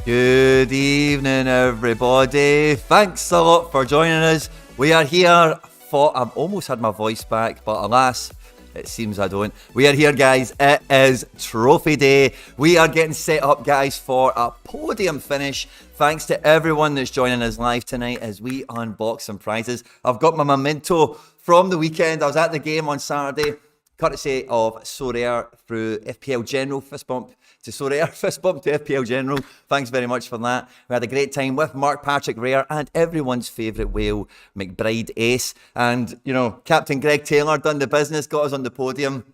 Good evening, everybody. Thanks a lot for joining us. We are here for... I've almost had my voice back, but alas, it seems I don't. We are here, guys. It is Trophy Day. We are getting set up, guys, for a podium finish. Thanks to everyone that's joining us live tonight as we unbox some prizes. I've got my memento from the weekend. I was at the game on Saturday, courtesy of Sorare through FPL General. Fist bump to Sorare, fist bump to FPL General. Thanks very much for that. We had a great time with Mark Patrick Rare and everyone's favourite whale, McBride Ace. And, you know, Captain Greg Taylor done the business, got us on the podium.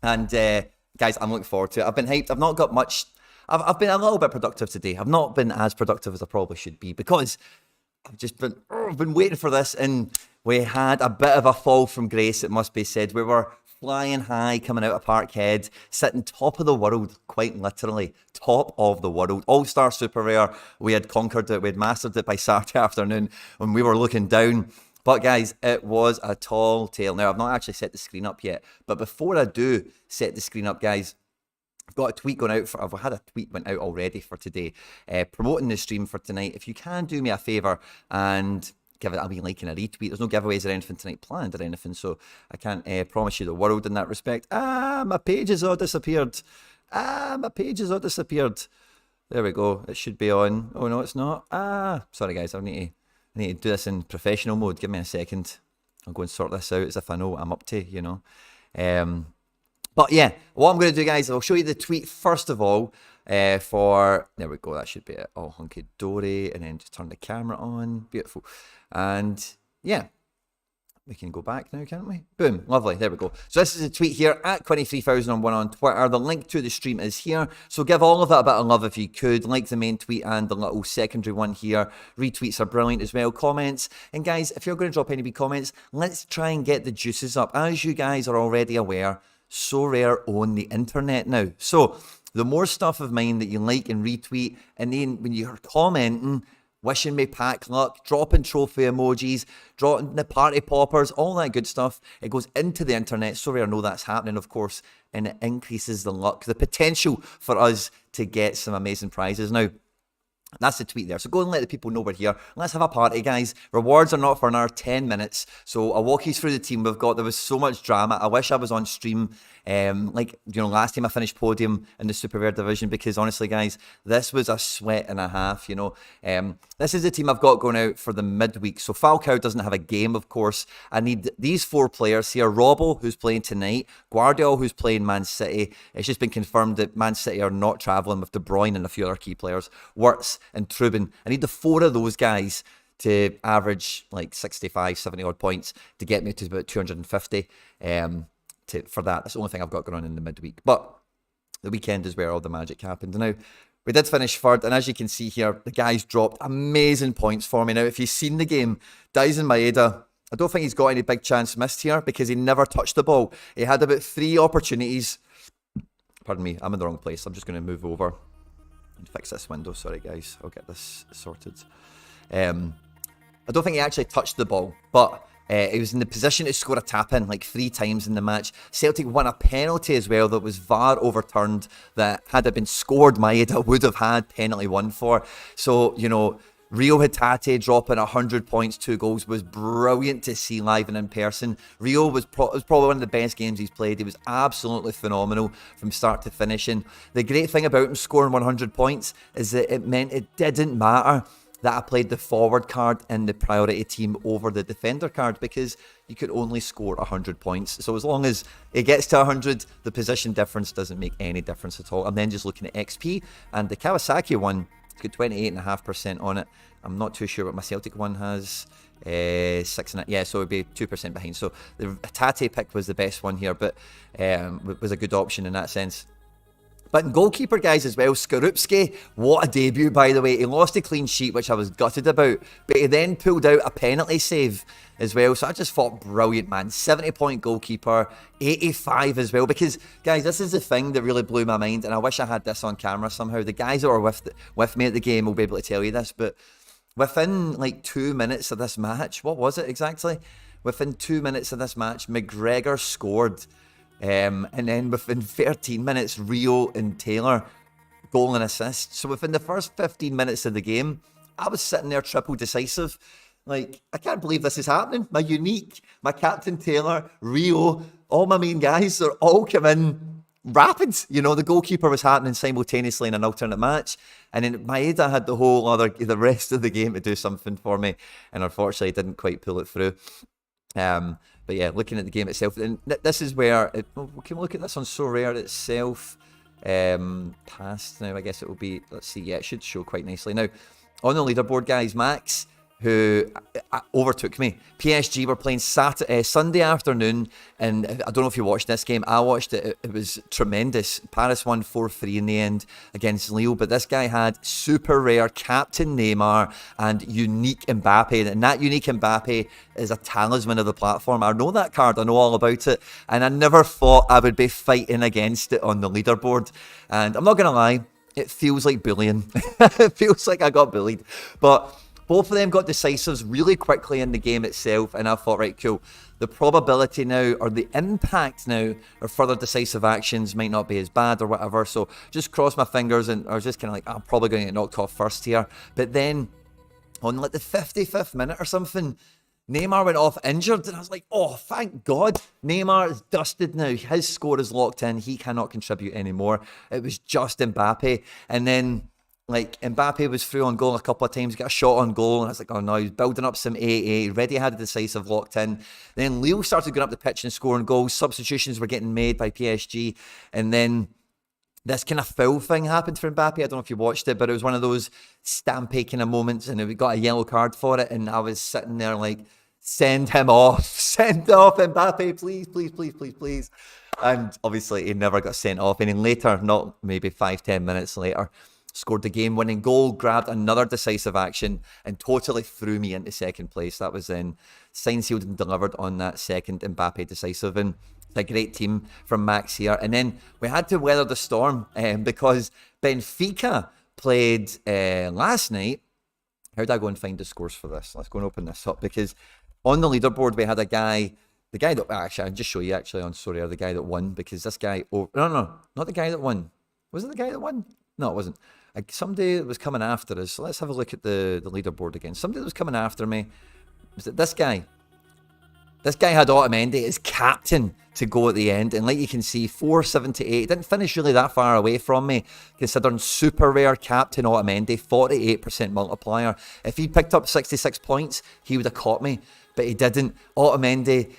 And, guys, I'm looking forward to it. I've been hyped. I've not got much... I've been a little bit productive today. I've not been as productive as I probably should be because I've just been waiting for this, and we had a bit of a fall from grace, it must be said. We were flying high coming out of Parkhead, sitting top of the world, quite literally, top of the world. All-Star Super Rare, we had conquered it, we had mastered it by Saturday afternoon when we were looking down. But guys, it was a tall tale. Now, I've not actually set the screen up yet, but before I do set the screen up, guys, I've got a tweet going out. I've had a tweet went out already for today, promoting the stream for tonight. If you can do me a favour and give it a wee like and a retweet. There's no giveaways or anything tonight planned or anything, so I can't promise you the world in that respect. My page has all disappeared. My page has all disappeared. There we go. It should be on. Oh no, it's not. Sorry guys. I need to do this in professional mode. Give me a second. I'll go and sort this out as if I know what I'm up to. You know. But yeah, what I'm going to do, guys, I'll show you the tweet first of all. There we go, that should be it, all hunky-dory, and then just turn the camera on, beautiful. And yeah, we can go back now, can't we? Boom, lovely, there we go. So this is a tweet here, at Quinny3001 on Twitter. The link to the stream is here, so give all of it a bit of love if you could. Like the main tweet and the little secondary one here. Retweets are brilliant as well, comments. And guys, if you're going to drop any wee comments, let's try and get the juices up. As you guys are already aware, Sorare own the internet now. So the more stuff of mine that you like and retweet, and then when you're commenting, wishing me pack luck, dropping trophy emojis, dropping the party poppers, all that good stuff, it goes into the internet. Sorare know that's happening, of course, and it increases the luck, the potential for us to get some amazing prizes. Now, that's the tweet there. So go and let the people know we're here. Let's have a party, guys. Rewards are not for another 10 minutes. So I'll walk you through the team we've got. There was so much drama. I wish I was on stream. Last time I finished podium in the Super Rare division, because honestly, guys, this was a sweat and a half, you know. This is the team I've got going out for the midweek. So Falcao doesn't have a game, of course. I need these four players here. Robbo, who's playing tonight. Guardiola, who's playing Man City. It's just been confirmed that Man City are not travelling with De Bruyne and a few other key players. Wirtz and Trubin. I need the four of those guys to average like 65, 70 odd points to get me to about 250 for that. That's the only thing I've got going on in the midweek. But the weekend is where all the magic happened. Now, we did finish third, and as you can see here, the guys dropped amazing points for me. Now, if you've seen the game, Dyson Maeda, I don't think he's got any big chance missed here because he never touched the ball. He had about 3 opportunities. Pardon me, I'm in the wrong place. I'm just going to move over and fix this window. Sorry, guys. I'll get this sorted. I don't think he actually touched the ball, but he was in the position to score a tap-in like 3 times in the match. Celtic won a penalty as well that was VAR overturned, that had it been scored, Maeda would have had penalty 1 for. So, you know, Rio Hatate dropping 100 points, 2 goals was brilliant to see live and in person. Rio was probably one of the best games he's played. He was absolutely phenomenal from start to finish. And the great thing about him scoring 100 points is that it meant it didn't matter that I played the forward card in the priority team over the defender card, because you could only score 100 points. So as long as it gets to 100, the position difference doesn't make any difference at all. I'm then just looking at XP, and the Kawasaki one, it's got 28.5% on it. I'm not too sure what my Celtic one has. 6.5, yeah, so it would be 2% behind. So the Tate pick was the best one here, but was a good option in that sense. But in goalkeeper, guys, as well, Skorupski, what a debut, by the way. He lost a clean sheet, which I was gutted about, but he then pulled out a penalty save as well. So I just thought, brilliant, man. 70-point goalkeeper, 85 as well. Because, guys, this is the thing that really blew my mind, and I wish I had this on camera somehow. The guys that were with me at the game will be able to tell you this, but within, like, 2 minutes of this match, what was it exactly? Within 2 minutes of this match, McGregor scored. And then within 13 minutes, Rio and Taylor goal and assist. So within the first 15 minutes of the game, I was sitting there triple decisive. Like, I can't believe this is happening. My Unique, my Captain Taylor, Rio, all my main guys are all come in rapid. You know, the goalkeeper was happening simultaneously in an alternate match. And then Maeda had the rest of the game to do something for me. And unfortunately, didn't quite pull it through. But yeah, looking at the game itself, and this is where, we can look at this on Sorare itself. Past now, I guess it will be, let's see, yeah, it should show quite nicely. Now, on the leaderboard, guys, Max, who overtook me. PSG were playing Sunday afternoon, and I don't know if you watched this game. I watched it. It was tremendous. Paris won 4-3 in the end against Lille, but this guy had super rare Captain Neymar and Unique Mbappe, and that Unique Mbappe is a talisman of the platform. I know that card. I know all about it, and I never thought I would be fighting against it on the leaderboard. And I'm not going to lie, it feels like bullying. It feels like I got bullied, but both of them got decisives really quickly in the game itself, and I thought, right, cool. The probability now, or the impact now, of further decisive actions might not be as bad or whatever. So just cross my fingers, and I was just kind of like, I'm probably going to get knocked off first here. But then on like the 55th minute or something, Neymar went off injured, and I was like, oh, thank God. Neymar is dusted now. His score is locked in. He cannot contribute anymore. It was just Mbappe. And then, like, Mbappe was through on goal a couple of times, got a shot on goal, and I was like, oh no, he's building up some AA, already had a decisive locked in. Then Lille started going up the pitch and scoring goals. Substitutions were getting made by PSG, and then this kind of foul thing happened for Mbappe. I don't know if you watched it, but it was one of those stampy kind of moments, and we got a yellow card for it, and I was sitting there like, send him off, send off Mbappe, please, please, please, please, please. And obviously he never got sent off, and then later, not maybe 5-10 minutes later, scored the game-winning goal, grabbed another decisive action, and totally threw me into second place. That was then signed, sealed, and delivered on that second Mbappe decisive. And it's a great team from Max here. And then we had to weather the storm because Benfica played last night. How did I go and find the scores for this? Let's go and open this up, because on the leaderboard we had a guy, the guy that, actually, I'll just show you actually on Sorare, the guy that won, because this guy, no, not the guy that won. Was it the guy that won? No, it wasn't. Somebody that was coming after us. So let's have a look at the leaderboard again. Somebody that was coming after me. Was it this guy? This guy had Otamendi as captain to go at the end. And like you can see, 478. Didn't finish really that far away from me, considering super rare captain Otamendi, 48% multiplier. If he'd picked up 66 points, he would have caught me. But he didn't. Otamendi,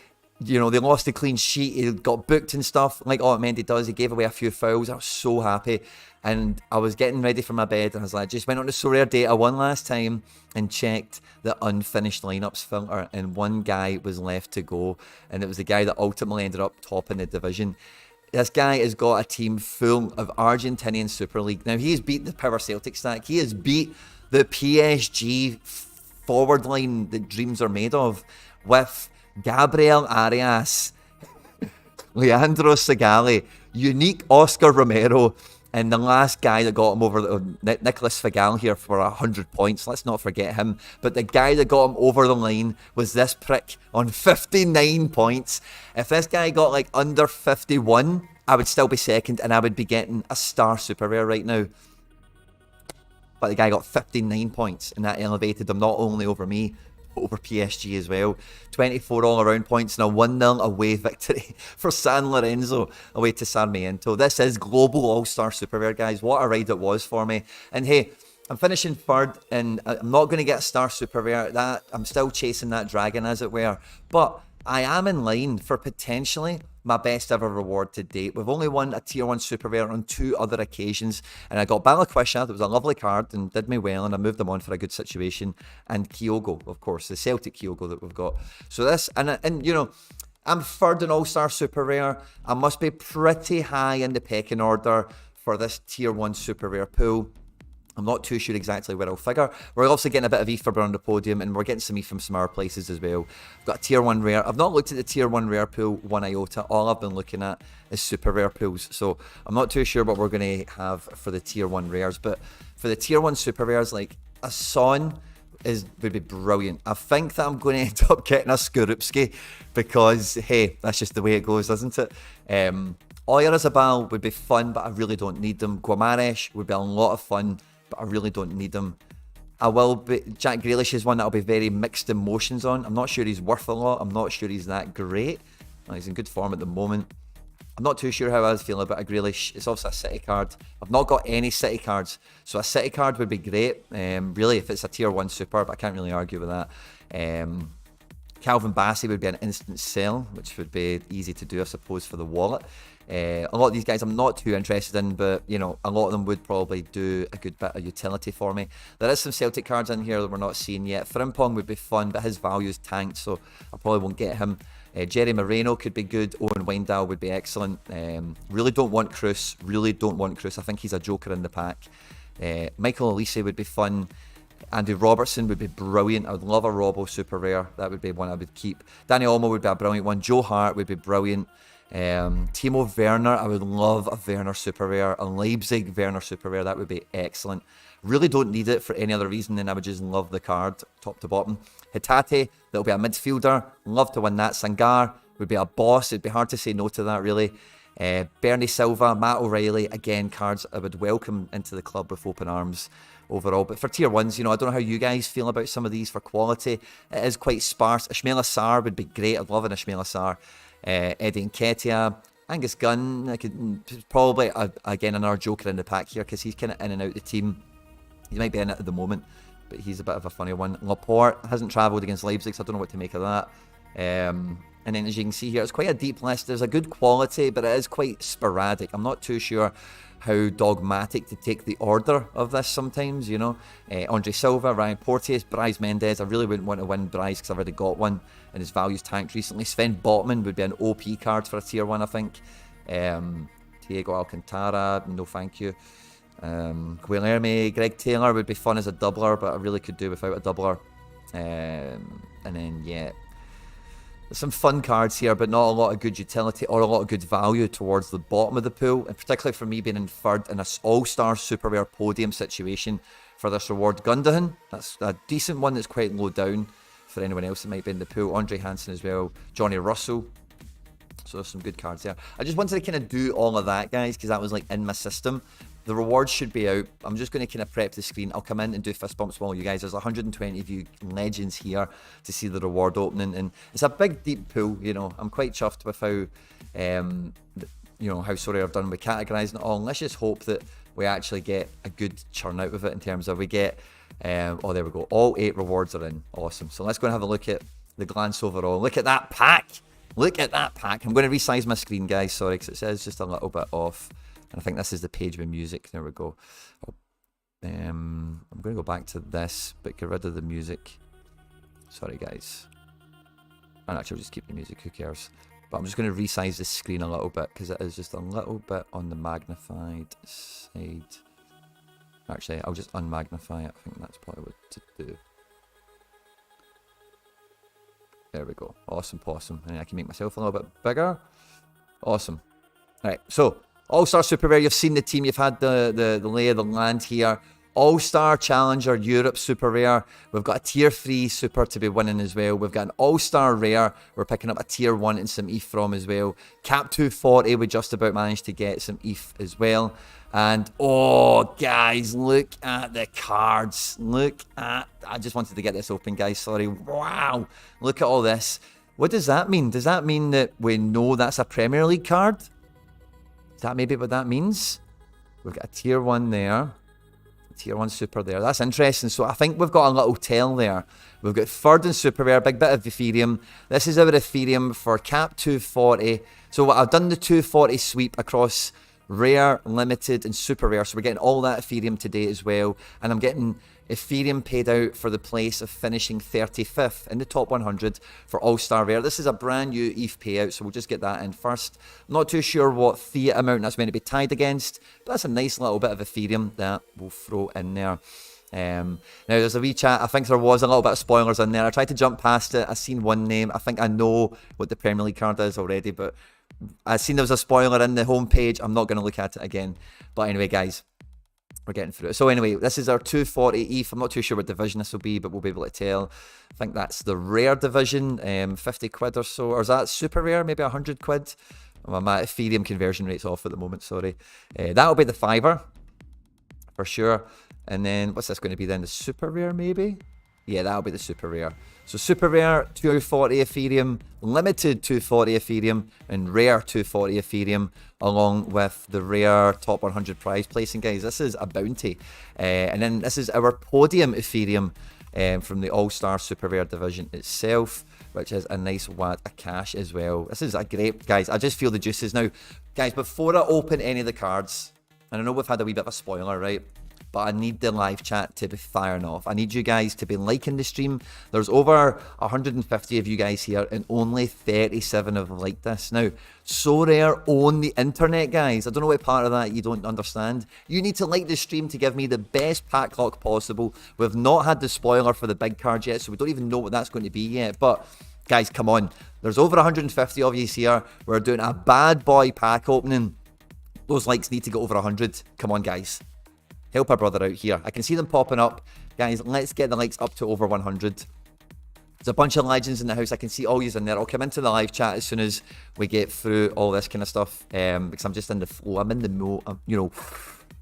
you know, they lost the clean sheet. He got booked and stuff like Otamendi does. He gave away a few fouls. I was so happy. And I was getting ready for my bed, and I was like, just went on the Sorare data one last time and checked the unfinished lineups filter, and one guy was left to go, and it was the guy that ultimately ended up topping the division. This guy has got a team full of Argentinian Super League. Now, he has beat the Power Celtic stack. He has beat the PSG forward line that dreams are made of with Gabriel Arias, Leandro Sigali, Unique Oscar Romero, and the last guy that got him over, Nicolas Figal here for 100 points. Let's not forget him. But the guy that got him over the line was this prick on 59 points. If this guy got like under 51, I would still be second, and I would be getting a star super rare right now. But the guy got 59 points, and that elevated him not only over me, over PSG as well. 24 all-around points and a 1-0 away victory for San Lorenzo away to Sarmiento. This is Global All-Star Super Rare, guys. What a ride it was for me. And hey, I'm finishing third, and I'm not going to get a Star Super Rare. That I'm still chasing that dragon, as it were. But I am in line for potentially my best ever reward to date. We've only won a tier 1 super rare on 2 other occasions, and I got Balikwisha, that was a lovely card and did me well, and I moved them on for a good situation, and Kyogo, of course, the Celtic Kyogo that we've got. So this, and you know, I'm third in All-Star Super Rare. I must be pretty high in the pecking order for this tier 1 super rare pool. I'm not too sure exactly where I'll figure. We're also getting a bit of ETH on the podium, and we're getting some ETH from some other places as well. I've got a tier 1 rare. I've not looked at the tier 1 rare pool one iota. All I've been looking at is super rare pools. So I'm not too sure what we're going to have for the tier 1 rares. But for the tier 1 super rares, like a Son would be brilliant. I think that I'm going to end up getting a Skorupski because, hey, that's just the way it goes, isn't it? Oyarzabal would be fun, but I really don't need them. Guimaraes would be a lot of fun, but I really don't need them. Jack Grealish is one that I'll be very mixed emotions on. I'm not sure he's worth a lot. I'm not sure he's that great. He's in good form at the moment. I'm not too sure how I feel about a Grealish. It's also a City card. I've not got any City cards, so a City card would be great. Really, if it's a tier 1 super, but I can't really argue with that. Calvin Bassey would be an instant sell, which would be easy to do, I suppose, for the wallet. A lot of these guys I'm not too interested in, but you know, a lot of them would probably do a good bit of utility for me. There is some Celtic cards in here that we're not seeing yet. Frimpong would be fun, but his value is tanked, so I probably won't get him. Jerry Moreno could be good. Owen Wijndal would be excellent. Really don't want Kroos. I think he's a joker in the pack. Michael Elise would be fun. Andy Robertson would be brilliant. I would love a Robbo super rare. That would be one I would keep. Danny Olmo would be a brilliant one. Joe Hart would be brilliant. Timo Werner, I would love a Werner super rare. A Leipzig Werner super rare, that would be excellent. Really don't need it for any other reason than I would just love the card top to bottom. Hitate, that'll be a midfielder. Love to win that. Sangar would be a boss. It'd be hard to say no to that, really. Bernie Silva, Matt O'Reilly, again, cards I would welcome into the club with open arms overall. But for tier 1s, you know, I don't know how you guys feel about some of these for quality. It is quite sparse. Ismail Assar would be great. I'd love an Ismail Assar. Eddie Nketiah, Angus Gunn, I could probably, again, another joker in the pack here because he's kind of in and out the team. He might be in it at the moment, but he's a bit of a funny one. Laporte hasn't travelled against Leipzig, so I don't know what to make of that. And then as you can see here, it's quite a deep list. There's a good quality, but it is quite sporadic. I'm not too sure how dogmatic to take the order of this sometimes, you know. Andre Silva, Ryan Porteous, Bryce Mendes. I really wouldn't want to win Bryce because I've already got one and his value's tanked recently. Sven Botman would be an OP card for a tier 1, I think. Diego Alcantara, no thank you. Guilherme, Greg Taylor would be fun as a doubler, but I really could do without a doubler. And then, yeah, there's some fun cards here, but not a lot of good utility or a lot of good value towards the bottom of the pool, and particularly for me being in third in an all-star super rare podium situation for this reward. Gundogan, that's a decent one that's quite low down for anyone else that might be in the pool. Andre Hansen as well. Johnny Russell. So there's some good cards there. I just wanted to kind of do all of that, guys, because that was like in my system. The rewards should be out. I'm just going to kind of prep the screen. I'll come in and do fist bumps while you guys. There's 120 of you legends here to see the reward opening, and it's a big deep pool. You know, I'm quite chuffed with how, you know, how sorry I've done with categorising it all. And let's just hope that we actually get a good churn out of it in terms of we get. Oh, there we go. All 8 rewards are in. Awesome. So let's go and have a look at the glance overall. Look at that pack. Look at that pack. I'm going to resize my screen, guys. Sorry, because it says just a little bit off. And I think this is the page with music. There we go. I'm going to go back to this, but get rid of the music. Sorry, guys. And actually, I'll just keep the music. Who cares? But I'm just going to resize the screen a little bit because it is just a little bit on the magnified side. Actually, I'll just unmagnify it. I think that's probably what to do. There we go. Awesome possum. And I can make myself a little bit bigger. Awesome. All right, so All-Star Super Rare, you've seen the team, you've had the lay of the land here. All-Star Challenger Europe Super Rare. We've got a Tier 3 Super to be winning as well. We've got an All-Star Rare. We're picking up a Tier 1 and some ETH from as well. Cap 240, we just about managed to get some ETH as well. And, oh, guys, look at the cards. Look at... I just wanted to get this open, guys. Sorry. Wow. Look at all this. What does that mean? Does that mean that we know that's a Premier League card? Is that maybe what that means? We've got a Tier 1 there. Tier 1 Super there. That's interesting. So I think we've got a little tell there. We've got third and Super Rare, big bit of Ethereum. This is our Ethereum for Cap 240. So I've done the 240 sweep across Rare, Limited, and Super Rare. So we're getting all that Ethereum today as well. And I'm getting Ethereum paid out for the place of finishing 35th in the top 100 for All-Star Rare. This is a brand new ETH payout, so we'll just get that in first. I'm not too sure what fiat amount that's meant to be tied against, but that's a nice little bit of Ethereum that we'll throw in there. Now there's a wee chat. I think there was a little bit of spoilers in there. I tried to jump past it. I seen one name. I think I know what the Premier League card is already, but I seen there was a spoiler in the homepage. I'm not going to look at it again. But anyway, guys, we're getting through it. So anyway, this is our 240 ETH. I'm not too sure what division this will be, but we'll be able to tell. I think that's the rare division, 50 quid or so. Or is that super rare? Maybe 100 quid My Ethereum conversion rate's off at the moment, sorry. That'll be the $5 for sure. And then what's this going to be then? The super rare maybe? Yeah, that'll be the super rare. So super rare 240 Ethereum, limited 240 Ethereum, and rare 240 Ethereum, along with the rare top 100 prize placing, guys. This is a bounty. And then this is our podium Ethereum from the All-Star Super Rare division itself, which is a nice wad of cash as well. This is a great, guys. I just feel the juices now. Guys, before I open any of the cards, and I know we've had a wee bit of a spoiler, right? But I need the live chat to be firing off. I need you guys to be liking the stream. There's over 150 of you guys here, and only 37 have liked this. Now, Sorare own the internet, guys. I don't know what part of that you don't understand. You need to like the stream to give me the best pack lock possible. We've not had the spoiler for the big card yet, so we don't even know what that's going to be yet. But, guys, come on. There's over 150 of you here. We're doing a bad boy pack opening. Those likes need to get over 100. Come on, guys. Help our brother out here. I can see them popping up. Guys, let's get the likes up to over 100. There's a bunch of legends in the house. I can see all yous in there. I'll come into the live chat as soon as we get through all this kind of stuff. Because I'm just in the flow. I'm in the mood. You know,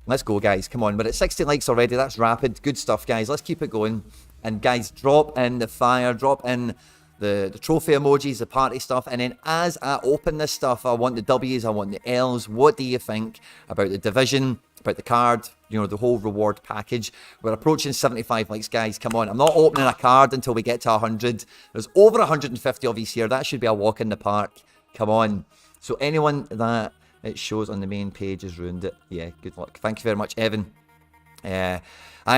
let's go, guys. Come on. We're at 60 likes already. That's rapid. Good stuff, guys. Let's keep it going. And, guys, drop in the fire. Drop in the trophy emojis, the party stuff. And then as I open this stuff, I want the W's, I want the L's. What do you think about the division, about the card, you know, the whole reward package? We're approaching 75 likes, guys. Come on. I'm not opening a card until we get to 100. There's over 150 of you here. That should be a walk in the park. Come on. So anyone that it shows on the main page has ruined it. Yeah, good luck. Thank you very much, Evan. I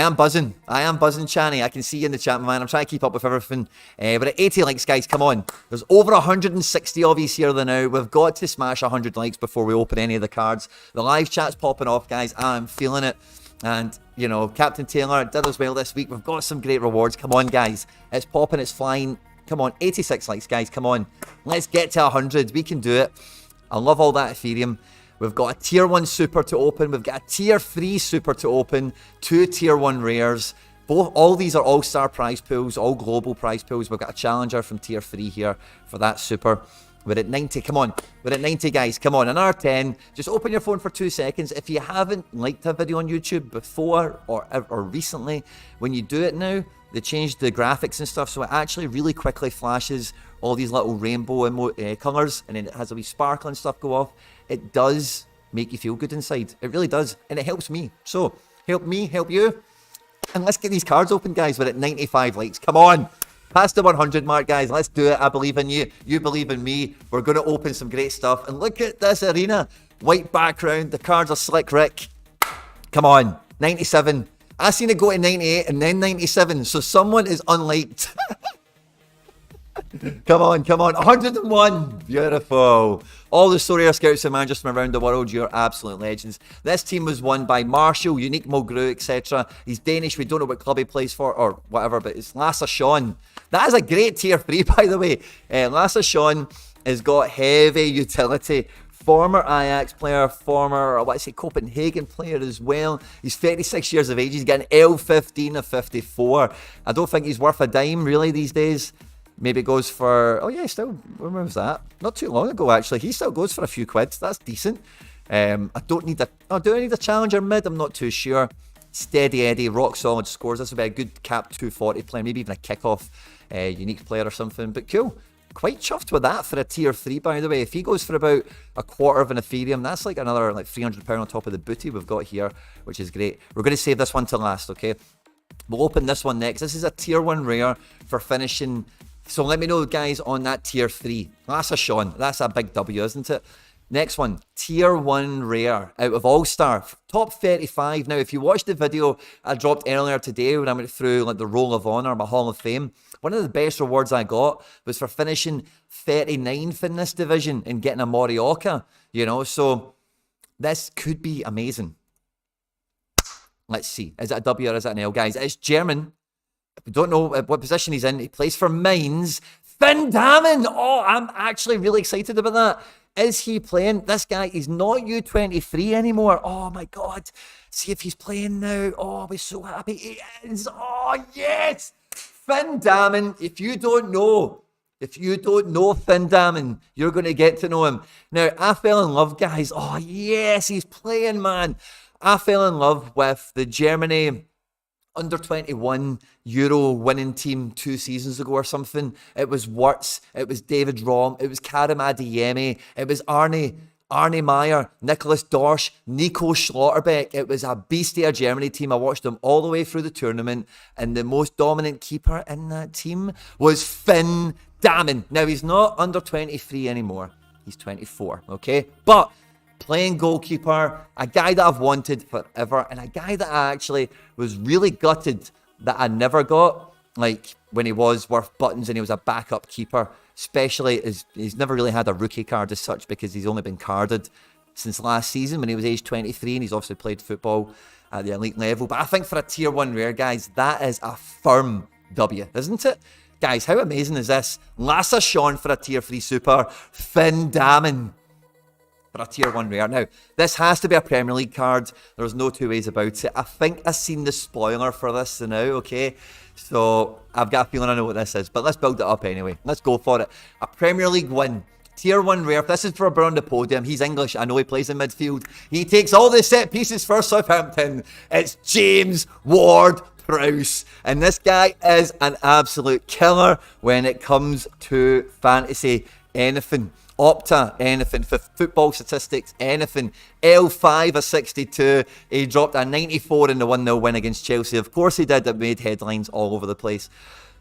am buzzing, Channy. I can see you in the chat, man. I'm trying to keep up with everything. We're at 80 likes, guys. Come on. There's over 160 of you here now. We've got to smash 100 likes before we open any of the cards. The live chat's popping off, guys. I'm feeling it. And, you know, Captain Taylor did as well this week. We've got some great rewards. Come on, guys. It's popping. It's flying. Come on. 86 likes, guys. Come on. Let's get to 100. We can do it. I love all that Ethereum. We've got a tier 1 super to open. We've got a tier 3 super to open. 2 tier 1 rares. All these are all-star prize pools, all global prize pools. We've got a challenger from tier 3 here for that super. We're at 90. Come on. We're at 90, guys. Come on. Another 10. Just open your phone for 2 seconds. If you haven't liked a video on YouTube before or recently, when you do it now, they changed the graphics and stuff, so it actually really quickly flashes all these little rainbow colours, and then it has a wee sparkle and stuff go off. It does make you feel good inside. It really does, and it helps me. So, help me, help you, and let's get these cards open, guys. We're at 95 likes. Come on. Past the 100 mark, guys. Let's do it. I believe in you. You believe in me. We're going to open some great stuff. And look at this arena. White background. The cards are slick, Rick. Come on. 97. I seen it go to 98 and then 97. So someone is unliked. Come on, come on. 101. Beautiful. All the Sorare scouts and managers from around the world, you're absolute legends. This team was won by Marshall, Unique Mulgrew, etc. He's Danish. We don't know what club he plays for or whatever, but it's Lasse Sean. That is a great tier 3, by the way. Lasse Sean has got heavy utility. Former Ajax player, former, Copenhagen player as well. He's 36 years of age. He's getting L15 of 54. I don't think he's worth a dime, really, these days. Maybe goes for, oh yeah, still, when was that? Not too long ago, actually. He still goes for a few quid. That's decent. Do I need a challenger mid? I'm not too sure. Steady Eddie, rock solid scores. This would be a good cap 240 player, maybe even a kickoff unique player or something. But cool. Quite chuffed with that for a tier 3, by the way. If he goes for about a quarter of an Ethereum, that's like another like £300 on top of the booty we've got here, which is great. We're going to save this one to last, okay? We'll open this one next. This is a tier 1 rare for finishing. So let me know, guys, on that tier 3. That's a Sean. That's a big W, isn't it? Next one, tier 1 rare out of All-Star, top 35. Now, if you watched the video I dropped earlier today when I went through like the Roll of Honor, my Hall of Fame, one of the best rewards I got was for finishing 39th in this division and getting a Morioka, you know, so this could be amazing. Let's see. Is it a W or is it an L, guys? It's German. We don't know what position he's in. He plays for Mainz. Finn Dahmen. Oh, I'm actually really excited about that. Is he playing? This guy is not U23 anymore. Oh, my God. See if he's playing now. Oh, I'll be so happy he is. Oh, yes. Finn Dahmen. If you don't know If you don't know Finn Dammon, you're going to get to know him. Now, I fell in love, guys. Oh, yes, he's playing, man. I fell in love with the Germany under-21 Euro winning team 2 seasons ago or something. It was Wirtz, it was David Raum, it was Karim Adeyemi, it was Arne Meyer, Nicholas Dorsch, Nico Schlotterbeck. It was a beastie of Germany team. I watched them all the way through the tournament, and the most dominant keeper in that team was Finn Dammon. Now, he's not under 23 anymore. He's 24, okay? But playing goalkeeper, a guy that I've wanted forever, and a guy that I actually was really gutted that I never got, like when he was worth buttons and he was a backup keeper, especially as he's never really had a rookie card as such because he's only been carded since last season when he was age 23, and he's obviously played football at the elite level. But I think for a tier 1 rare, guys, that is a firm W, isn't it? Guys, how amazing is this? Lasse Schön for a tier 3 super, Finn Dammon for a tier 1 rare. Now, this has to be a Premier League card. There's no two ways about it. I think I've seen the spoiler for this now, okay? So I've got a feeling I know what this is, but let's build it up anyway. Let's go for it. A Premier League win. Tier 1 rare. This is for Brown the Podium. He's English. I know he plays in midfield. He takes all the set pieces for Southampton. It's James Ward-Prowse. And this guy is an absolute killer when it comes to fantasy anything. Opta, anything. For football statistics, anything. L5, a 62. He dropped a 94 in the 1-0 win against Chelsea. Of course he did. It made headlines all over the place.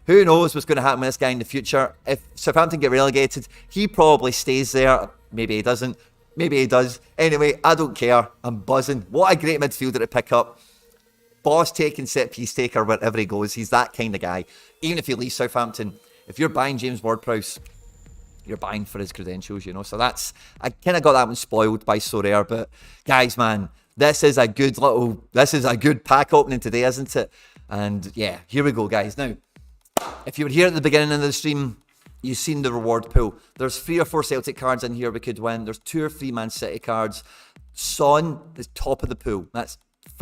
Who knows what's going to happen with this guy in the future? If Southampton get relegated, he probably stays there. Maybe he doesn't. Maybe he does. Anyway, I don't care. I'm buzzing. What a great midfielder to pick up. Boss taking, set piece taker wherever he goes. He's that kind of guy. Even if he leaves Southampton, if you're buying James Ward-Prowse, you're buying for his credentials, you know. So that's, I kind of got that one spoiled by Sorare. But guys, man, this is a good pack opening today, isn't it? And yeah, here we go, guys. Now, if you were here at the beginning of the stream, you've seen the reward pool. There's 3 or 4 Celtic cards in here we could win. There's 2 or 3 Man City cards. Son is top of the pool. That's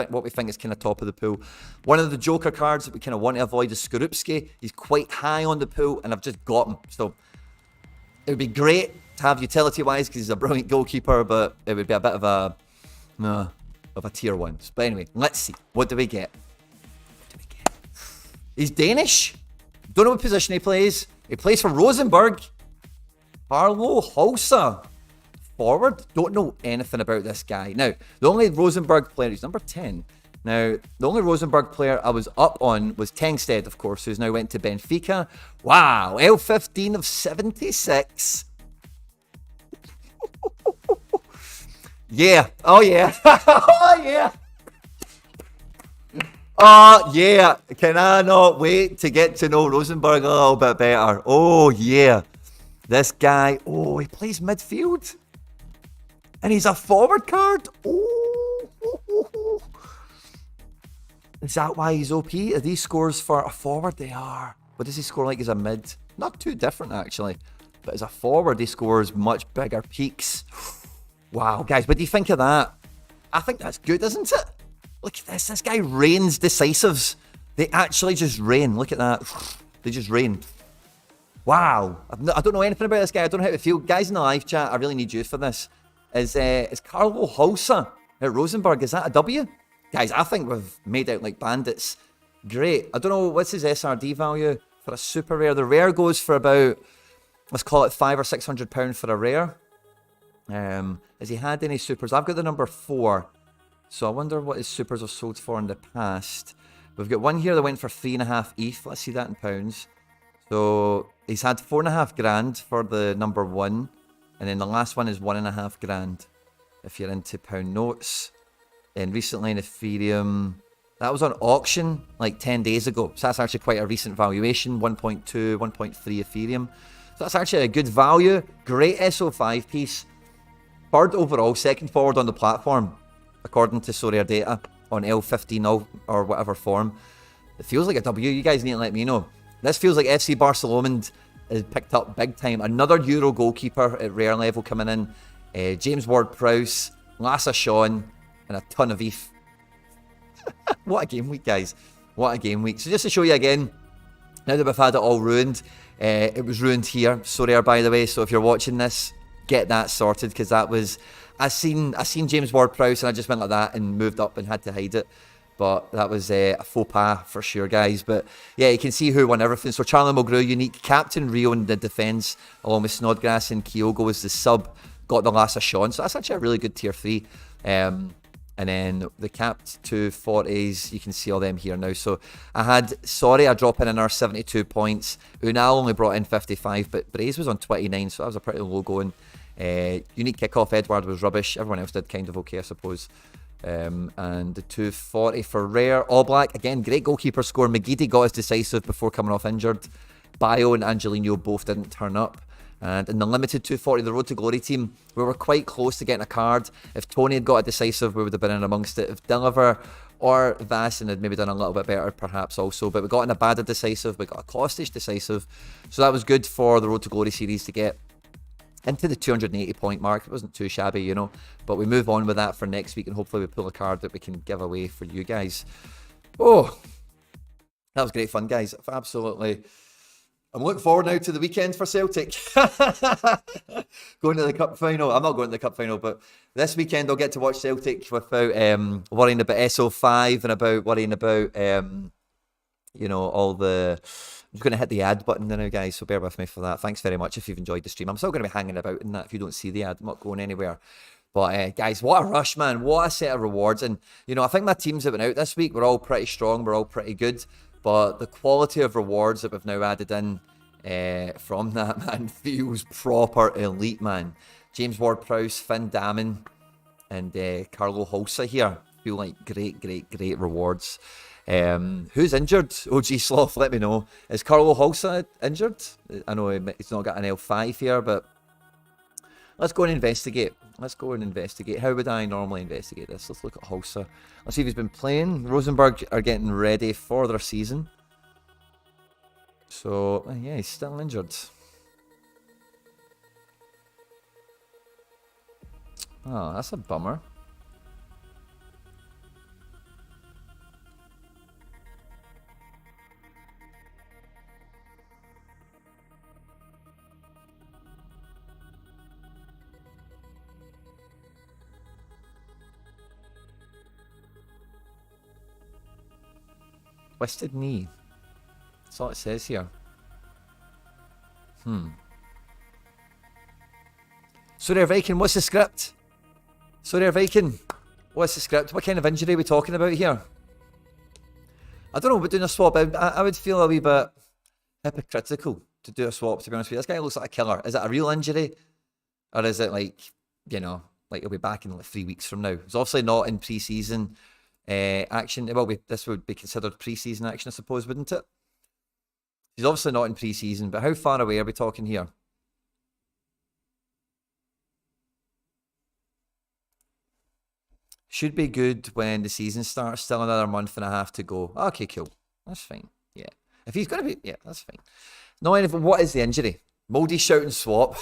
what we think is kind of top of the pool. One of the Joker cards that we kind of want to avoid is Skorupski. He's quite high on the pool, and I've just got him. So it would be great to have utility-wise because he's a brilliant goalkeeper, but it would be a bit of a tier 1. But anyway, let's see. What do we get? He's Danish. Don't know what position he plays. He plays for Rosenborg. Carlo Holsa. Forward. Don't know anything about this guy. Now, the only Rosenborg player, he's number 10. Now, the only Rosenborg player I was up on was Tengsted, of course, who's now went to Benfica. Wow, L15 of 76. Yeah. Oh, yeah. Oh, yeah. Oh, yeah. Can I not wait to get to know Rosenborg a little bit better? Oh, yeah. This guy, oh, he plays midfield. And he's a forward card. Oh. Is that why he's OP? Are these scores for a forward? They are. What does he score like as a mid? Not too different, actually. But as a forward, he scores much bigger peaks. Wow, guys, what do you think of that? I think that's good, isn't it? Look at this. This guy rains decisives. They actually just rain. Look at that. They just rain. Wow. I don't know anything about this guy. I don't know how to feel. Guys in the live chat, I really need you for this. Is Carlo Holsa at Rosenborg? Is that a W? Guys, I think we've made out like bandits. Great. I don't know, what's his SRD value for a super rare? The rare goes for about, let's call it £500 or £600 for a rare. Has he had any supers? I've got the number 4. So I wonder what his supers have sold for in the past. We've got one here that went for 3.5 ETH. Let's see that in pounds. So he's had 4.5 grand for the number 1. And then the last one is 1.5 grand if you're into pound notes. And recently in Ethereum, that was on auction like 10 days ago. So that's actually quite a recent valuation, 1.2, 1.3 Ethereum. So that's actually a good value. Great SO5 piece. Third overall, second forward on the platform, according to Sorare data, on L15 or whatever form. It feels like a W. You guys need to let me know. This feels like FC Barcelona has picked up big time. Another Euro goalkeeper at rare level coming in. James Ward-Prowse, Lasse Schön, and a ton of ETH. What a game week, guys. What a game week. So just to show you again, now that we've had it all ruined, It was ruined here, Sorare, by the way. So if you're watching this, get that sorted, because that was... I seen James Ward-Prowse and I just went like that and moved up and had to hide it. But that was a faux pas for sure, guys. But yeah, you can see who won everything. So Charlie Mulgrew, unique. Captain Rio in the defence, along with Snodgrass and Kyogo as the sub. Got the last of Sean. So that's actually a really good tier 3. And then the capped 240s, you can see all them here now. So I had Sorare dropping in our 72 points. Unal only brought in 55, but Braze was on 29, so that was a pretty low going. Unique kickoff, Edward was rubbish. Everyone else did kind of okay, I suppose. And the 240 for Rare. All Black, again, great goalkeeper score. McGeady got his decisive before coming off injured. Bio and Angelino both didn't turn up. And in the limited 240, the Road to Glory team, we were quite close to getting a card. If Tony had got a decisive, we would have been in amongst it. If Deliver or Vassen had maybe done a little bit better, perhaps also. But we got in a bad decisive, we got a Costage decisive. So that was good for the Road to Glory series to get into the 280 point mark. It wasn't too shabby, you know. But we move on with that for next week, and hopefully we pull a card that we can give away for you guys. Oh, that was great fun, guys. Absolutely. I'm looking forward now to the weekend for Celtic. Going to the cup final. I'm not going to the cup final, but this weekend I'll get to watch Celtic without worrying about SO5 and about worrying about, you know, all the... I'm just going to hit the ad button now, guys, so bear with me for that. Thanks very much if you've enjoyed the stream. I'm still going to be hanging about in that if you don't see the ad. I'm not going anywhere. But, guys, what a rush, man. What a set of rewards. And, you know, I think my teams that went out this week were all pretty strong. We're all pretty good. But the quality of rewards that we've now added in from that, man, feels proper elite, man. James Ward-Prowse, Finn Damon, and Carlo Holsa here feel like great rewards. Who's injured? OG Sloth, let me know. Is Carlo Holsa injured? I know he's not got an L5 here, but let's go and investigate. How would I normally investigate this? Let's look at Holsa. Let's see if he's been playing. Rosenborg are getting ready for their season. So, yeah, he's still injured. Oh, that's a bummer. Twisted knee. That's all it says here. Sorare Viking, what's the script? Sorare Viking, what's the script? What kind of injury are we talking about here? I don't know about doing a swap. I would feel a wee bit hypocritical to do a swap, to be honest with you. This guy looks like a killer. Is it a real injury? Or is it like, you know, like he'll be back in like 3 weeks from now? He's obviously not in pre-season action. Well, this would be considered pre-season action, I suppose, wouldn't it? He's obviously not in pre-season, but how far away are we talking here? Should be good when the season starts. Still another month and a half to go. Okay, cool. That's fine. Yeah. If he's going to be... Yeah, that's fine. No, what is the injury? Moldy shouting swap.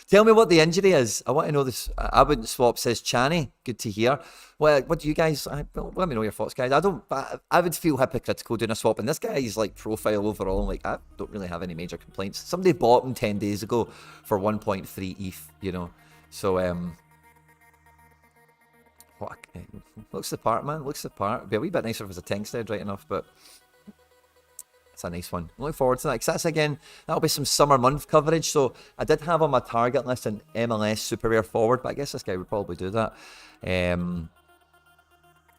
Tell me what the injury is. I want to know this. I wouldn't swap, says Channy. Good to hear. Well, what do you guys... let me know your thoughts, guys. I would feel hypocritical doing a swap. And this guy's like profile overall, like, I don't really have any major complaints. Somebody bought him 10 days ago for 1.3 ETH, you know. So, looks the part, man. Looks the part. It'd be a wee bit nicer if it was a Tengsted, right enough, but it's a nice one. I'm looking forward to that, because that's, again, that'll be some summer month coverage. So I did have on my target list an MLS Super Rare forward, but I guess this guy would probably do that.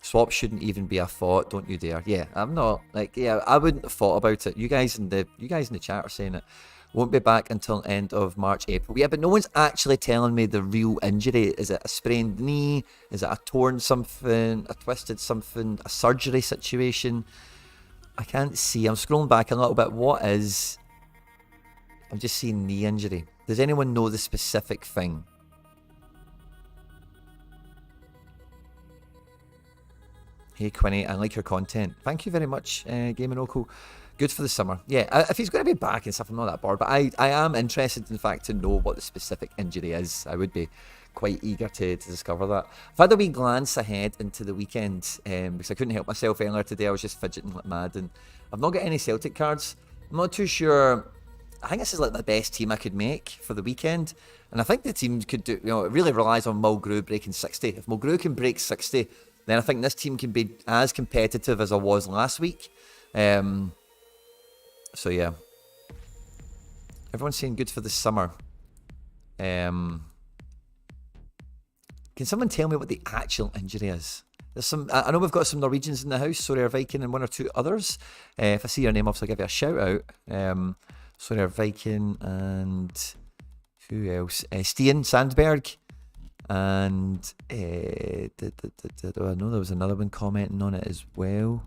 Swap shouldn't even be a thought. Don't you dare. Yeah, I'm not, like, yeah, I wouldn't have thought about it. You guys in the chat are saying it. Won't be back until end of March, April. Yeah, but no one's actually telling me the real injury. Is it a sprained knee? Is it a torn something? A twisted something? A surgery situation? I can't see. I'm scrolling back a little bit. What is... I'm just seeing knee injury. Does anyone know the specific thing? Hey, Quinny, I like your content. Thank you very much, Gaming Oko. Good for the summer. Yeah, if he's going to be back and stuff, I'm not that bored. But I am interested, in fact, to know what the specific injury is. I would be quite eager to discover that. I've had a wee glance ahead into the weekend because I couldn't help myself earlier today. I was just fidgeting like mad. And I've not got any Celtic cards. I'm not too sure. I think this is like the best team I could make for the weekend. And I think the team could do, it really relies on Mulgrew breaking 60. If Mulgrew can break 60, then I think this team can be as competitive as I was last week. So yeah. Everyone's saying good for the summer. Can someone tell me what the actual injury is? There's some. I know we've got some Norwegians in the house, Sorare Viking and one or two others. If I see your name, I'll give you a shout out. Sorare Viking and who else? Stian Sandberg. And I know there was another one commenting on it as well.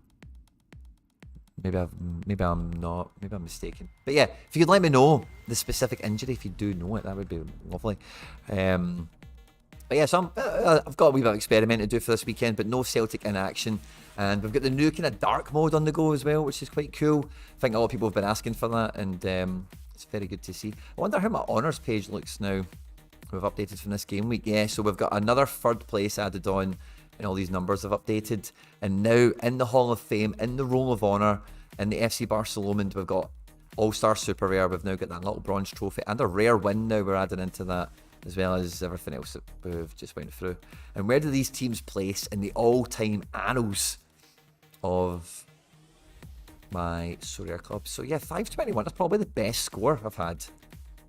Maybe I'm not. Maybe I'm mistaken. But yeah, if you could let me know the specific injury, if you do know it, that would be lovely. But yeah, so I've got a wee bit of experiment to do for this weekend, but no Celtic in action. And we've got the new kind of dark mode on the go as well, which is quite cool. I think a lot of people have been asking for that, and it's very good to see. I wonder how my honours page looks now. We've updated from this game week. Yeah, so we've got another third place added on, and all these numbers have updated. And now in the Hall of Fame, in the Roll of Honour, in the FC Barcelona, we've got All-Star Super Rare. We've now got that little bronze trophy and a rare win now we're adding into that, as well as everything else that we've just went through. And where do these teams place in the all-time annals of my Sorare club? So yeah, 521 is probably the best score I've had,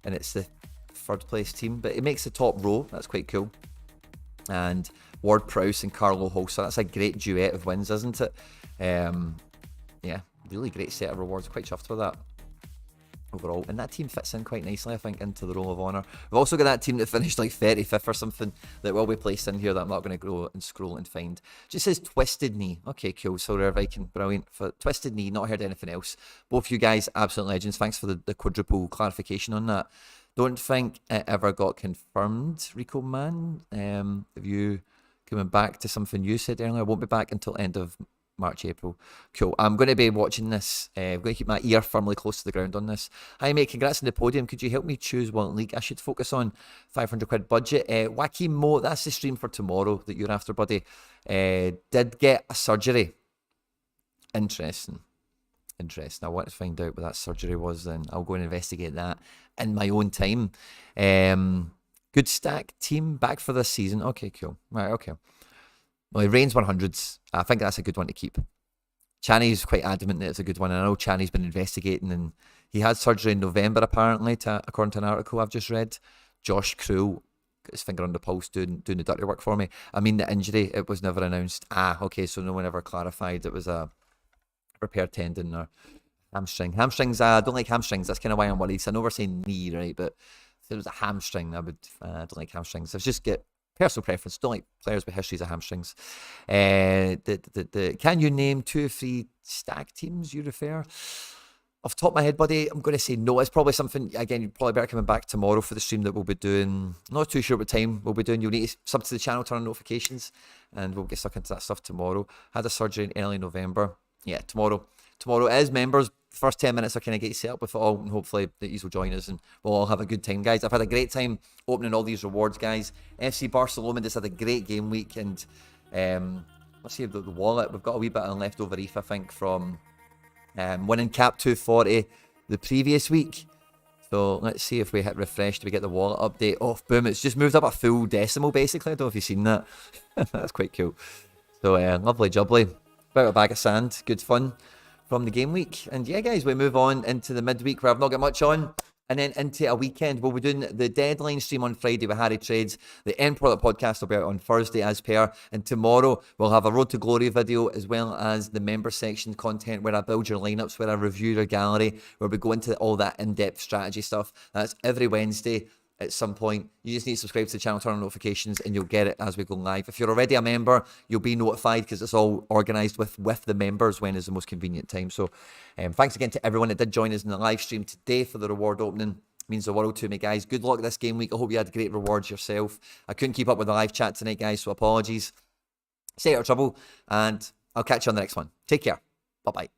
and it's the third place team, but it makes the top row. That's quite cool. And Ward Prowse and Carlo Holsa, that's a great duet of wins, isn't it? Yeah, really great set of rewards. Quite chuffed with that overall, and that team fits in quite nicely, I think, into the Roll of Honour. We've also got that team that finished like 35th or something that will be placed in here that I'm not going to go and scroll and find. Just says Twisted Knee. Okay, cool. Sorare Viking, brilliant. For Twisted Knee, not heard anything else. Both you guys, absolute legends. Thanks for the quadruple clarification on that. Don't think it ever got confirmed, Rico Man. Have you coming back to something you said earlier? I won't be back until end of March, April. Cool. I'm going to be watching this. I'm going to keep my ear firmly close to the ground on this. Hi, mate. Congrats on the podium. Could you help me choose what league I should focus on? 500 quid budget. Wacky Mo, that's the stream for tomorrow that you're after, buddy. Did get a surgery. Interesting. I want to find out what that surgery was, then I'll go and investigate that in my own time. Good stack team back for this season. Okay, cool. Right, okay. Well, he reigns 100s. I think that's a good one to keep. Channy's quite adamant that it's a good one, and I know Channy's been investigating, and he had surgery in November, apparently, according to an article I've just read. Josh Krul got his finger on the pulse doing the dirty work for me. I mean, the injury, it was never announced. Okay, so no one ever clarified it was a repaired tendon or hamstring. Hamstrings, I don't like hamstrings. That's kind of why I'm worried. So I know we're saying knee, right? But if it was a hamstring, I don't like hamstrings. So just get personal preference. Don't like players with histories of hamstrings. Can you name 2 or 3 stack teams you refer? Off the top of my head, buddy, I'm going to say no. It's probably something, again, you're probably better coming back tomorrow for the stream that we'll be doing. Not too sure what time we'll be doing. You'll need to sub to the channel, turn on notifications, and we'll get stuck into that stuff tomorrow. Had a surgery in early November. Yeah, tomorrow. Tomorrow is members. First 10 minutes I kind of get set up with it all, and hopefully that you will join us and we'll all have a good time, guys. I've had a great time opening all these rewards, guys. FC Barcelona just had a great game week, and let's see the wallet. We've got a wee bit of leftover ETH, I think, from winning cap 240 the previous week. So let's see if we hit refresh. Do we get the wallet update? Oh, boom, it's just moved up a full decimal, basically. I don't know if you've seen that. That's quite cool. So lovely jubbly. About a bag of sand. Good fun from the game week. And yeah, guys, we move on into the midweek where I've not got much on, and then into a weekend. We'll be doing the deadline stream on Friday with Harry Trades. The end product podcast will be out on Thursday as per, and tomorrow we'll have a Road to Glory video, as well as the member section content where I build your lineups, where I review your gallery, where we go into all that in-depth strategy stuff. That's every Wednesday at some point. You just need to subscribe to the channel, turn on notifications, and you'll get it as we go live. If you're already a member, you'll be notified because it's all organised with the members when is the most convenient time. So thanks again to everyone that did join us in the live stream today for the reward opening. It means the world to me, guys. Good luck this game week. I hope you had great rewards yourself. I couldn't keep up with the live chat tonight, guys, so apologies. Stay out of trouble, and I'll catch you on the next one. Take care. Bye-bye.